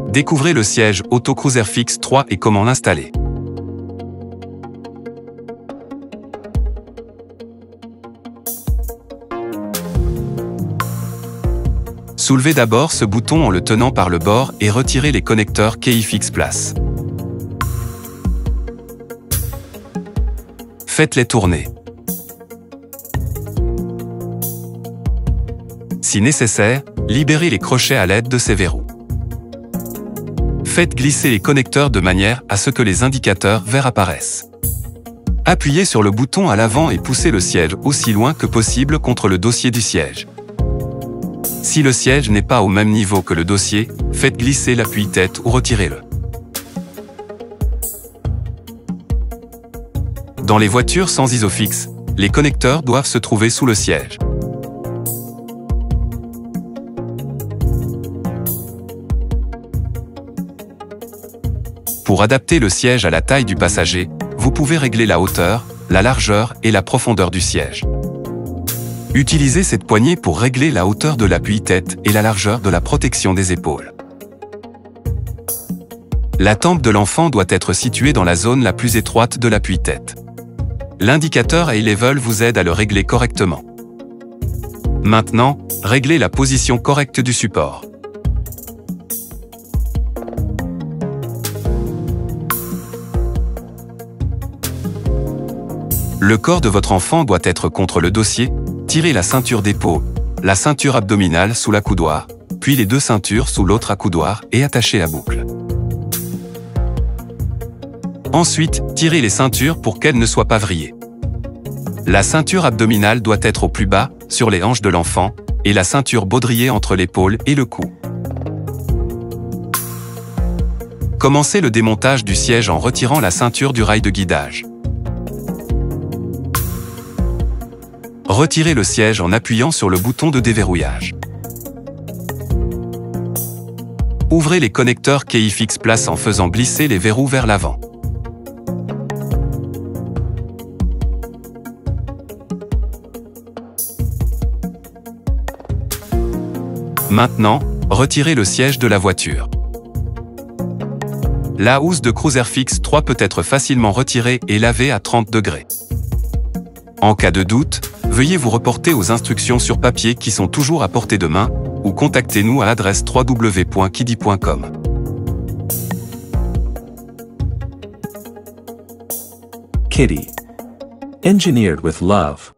Découvrez le siège Auto Cruisifix 3 et comment l'installer. Soulevez d'abord ce bouton en le tenant par le bord et retirez les connecteurs KeyFix Place. Faites-les tourner. Si nécessaire, libérez les crochets à l'aide de ces verrous. Faites glisser les connecteurs de manière à ce que les indicateurs verts apparaissent. Appuyez sur le bouton à l'avant et poussez le siège aussi loin que possible contre le dossier du siège. Si le siège n'est pas au même niveau que le dossier, faites glisser l'appui-tête ou retirez-le. Dans les voitures sans isofix, les connecteurs doivent se trouver sous le siège. Pour adapter le siège à la taille du passager, vous pouvez régler la hauteur, la largeur et la profondeur du siège. Utilisez cette poignée pour régler la hauteur de l'appui-tête et la largeur de la protection des épaules. La tempe de l'enfant doit être située dans la zone la plus étroite de l'appui-tête. L'indicateur Eye Level vous aide à le régler correctement. Maintenant, réglez la position correcte du support. Le corps de votre enfant doit être contre le dossier, tirez la ceinture d'épaule, la ceinture abdominale sous l'accoudoir, puis les deux ceintures sous l'autre accoudoir et attachez la boucle. Ensuite, tirez les ceintures pour qu'elles ne soient pas vrillées. La ceinture abdominale doit être au plus bas, sur les hanches de l'enfant, et la ceinture baudrier entre l'épaule et le cou. Commencez le démontage du siège en retirant la ceinture du rail de guidage. Retirez le siège en appuyant sur le bouton de déverrouillage. Ouvrez les connecteurs KeyFix Place en faisant glisser les verrous vers l'avant. Maintenant, retirez le siège de la voiture. La housse de Cruisifix 3 peut être facilement retirée et lavée à 30 degrés. En cas de doute, veuillez vous reporter aux instructions sur papier qui sont toujours à portée de main, ou contactez-nous à l'adresse www.kiddy.com. Kiddy. Engineered with love.